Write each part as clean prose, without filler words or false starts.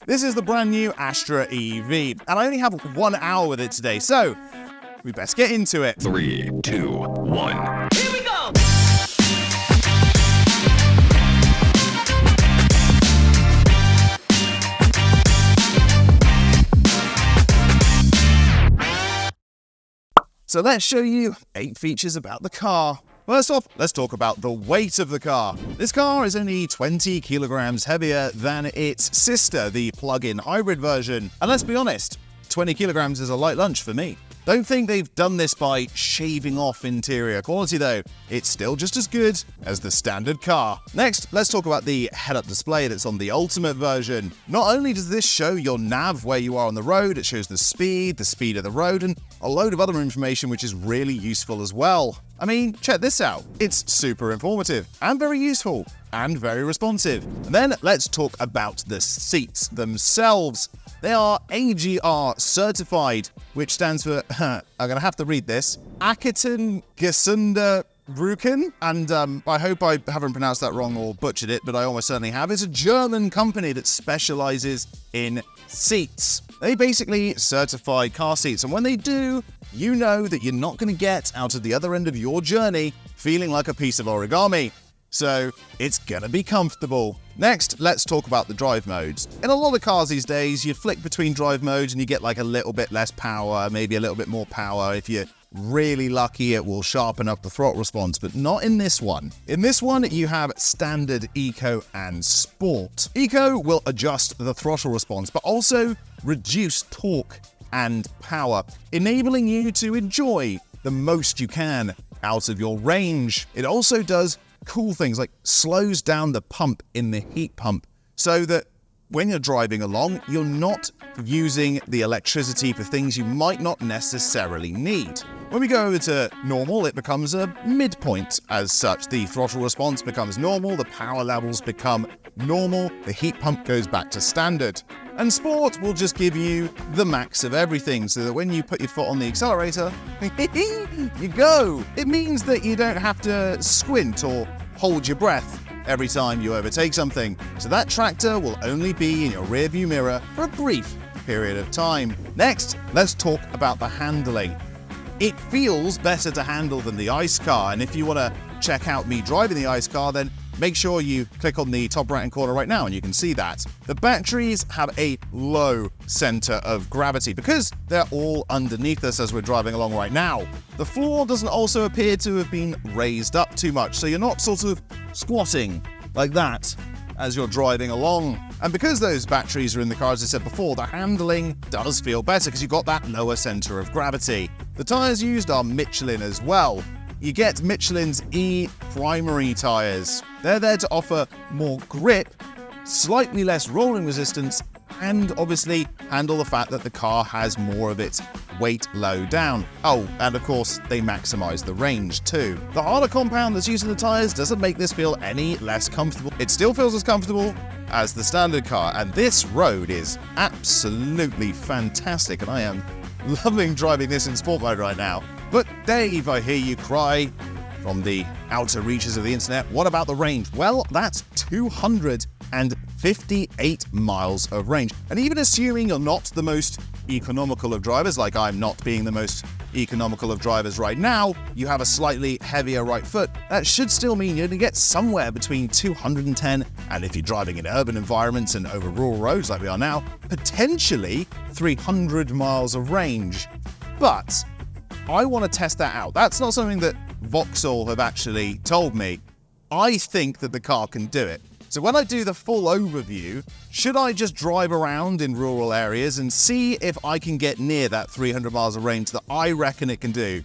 This is the brand new Astra EV, and I only have 1 hour with it today, so we best get into it. 3, 2, 1. Here we go! So let's show you 8 features about the car. First off, let's talk about the weight of the car. This car is only 20 kilograms heavier than its sister, the plug-in hybrid version. And let's be honest, 20 kilograms is a light lunch for me. Don't think they've done this by shaving off interior quality though. It's still just as good as the standard car. Next, let's talk about the head-up display that's on the Ultimate version. Not only does this show your nav where you are on the road, it shows the speed of the road, and a load of other information which is really useful as well. I mean, check this out. It's super informative and very useful and very responsive. And then let's talk about the seats themselves. They are AGR certified, which stands for, I'm going to have to read this, Akiten Gesunder Brücken, and I hope I haven't pronounced that wrong or butchered it, but I almost certainly have. It's a German company that specializes in seats. They basically certify car seats, and when they do, you know that you're not going to get out of the other end of your journey feeling like a piece of origami. So it's gonna be comfortable. Next, let's talk about the drive modes. In a lot of cars these days, you flick between drive modes and you get like a little bit less power, maybe a little bit more power. If you're really lucky, it will sharpen up the throttle response, but not in this one. In this one, you have standard, eco, and sport. Eco will adjust the throttle response, but also reduce torque and power, enabling you to enjoy the most you can out of your range. It also does cool things like slows down the pump in the heat pump so that when you're driving along, you're not using the electricity for things you might not necessarily need. When we go over to normal, it becomes a midpoint as such. The throttle response becomes normal, the power levels become normal, the heat pump goes back to standard. And sport will just give you the max of everything so that when you put your foot on the accelerator, you go. It means that you don't have to squint or hold your breath every time you overtake something. So that tractor will only be in your rearview mirror for a brief period of time. Next, let's talk about the handling. It feels better to handle than the ICE car, and if you want to check out me driving the ICE car, then make sure you click on the top right-hand corner right now and you can see that. The batteries have a low center of gravity because they're all underneath us as we're driving along right now. The floor doesn't also appear to have been raised up too much, so you're not sort of squatting like that as you're driving along. And because those batteries are in the car, as I said before, the handling does feel better because you've got that lower center of gravity. The tires used are Michelin as well. You get Michelin's E primary tires. They're there to offer more grip, slightly less rolling resistance, and obviously handle the fact that the car has more of its weight low down. Oh, and of course, they maximize the range too. The harder compound that's used in the tires doesn't make this feel any less comfortable. It still feels as comfortable as the standard car, and this road is absolutely fantastic, and I am loving driving this in sport mode right now. But Dave, I hear you cry from the outer reaches of the internet. What about the range? Well, that's 258 miles of range. And even assuming you're not the most economical of drivers, like I'm not being the most economical of drivers right now, you have a slightly heavier right foot, that should still mean you're going to get somewhere between 210, and if you're driving in urban environments and over rural roads like we are now, potentially 300 miles of range. But I want to test that out. That's not something that Vauxhall have actually told me. I think that the car can do it. So when I do the full overview, should I just drive around in rural areas and see if I can get near that 300 miles of range that I reckon it can do?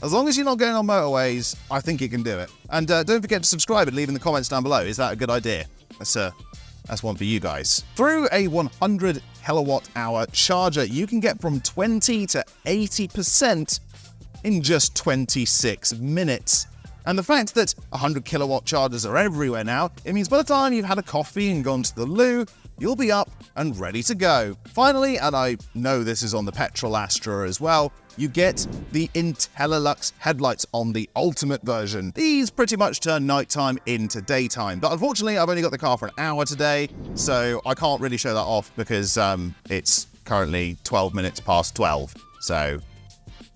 As long as you're not going on motorways, I think it can do it. And don't forget to subscribe and leave in the comments down below. Is that a good idea? That's one for you guys. Through a 100 kilowatt hour charger, you can get from 20 to 80% in just 26 minutes. And the fact that 100 kilowatt chargers are everywhere now, it means by the time you've had a coffee and gone to the loo, you'll be up and ready to go. Finally, and I know this is on the Petrol Astra as well, you get the IntelliLux headlights on the Ultimate version. These pretty much turn nighttime into daytime, but unfortunately I've only got the car for an hour today, so I can't really show that off because it's currently 12 minutes past 12. So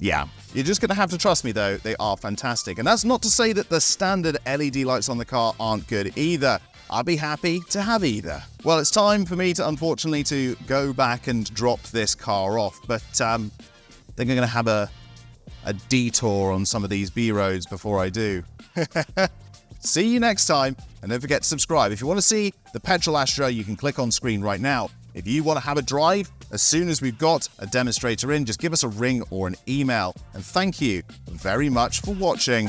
yeah, you're just going to have to trust me though, they are fantastic. And that's not to say that the standard LED lights on the car aren't good either. I'd be happy to have either. Well, it's time for me to, unfortunately, to go back and drop this car off, but they're going to have a detour on some of these B roads before I do. See you next time, and don't forget to subscribe. If you want to see the Petrol Astra, you can click on screen right now. If you want to have a drive, as soon as we've got a demonstrator in, just give us a ring or an email. And thank you very much for watching.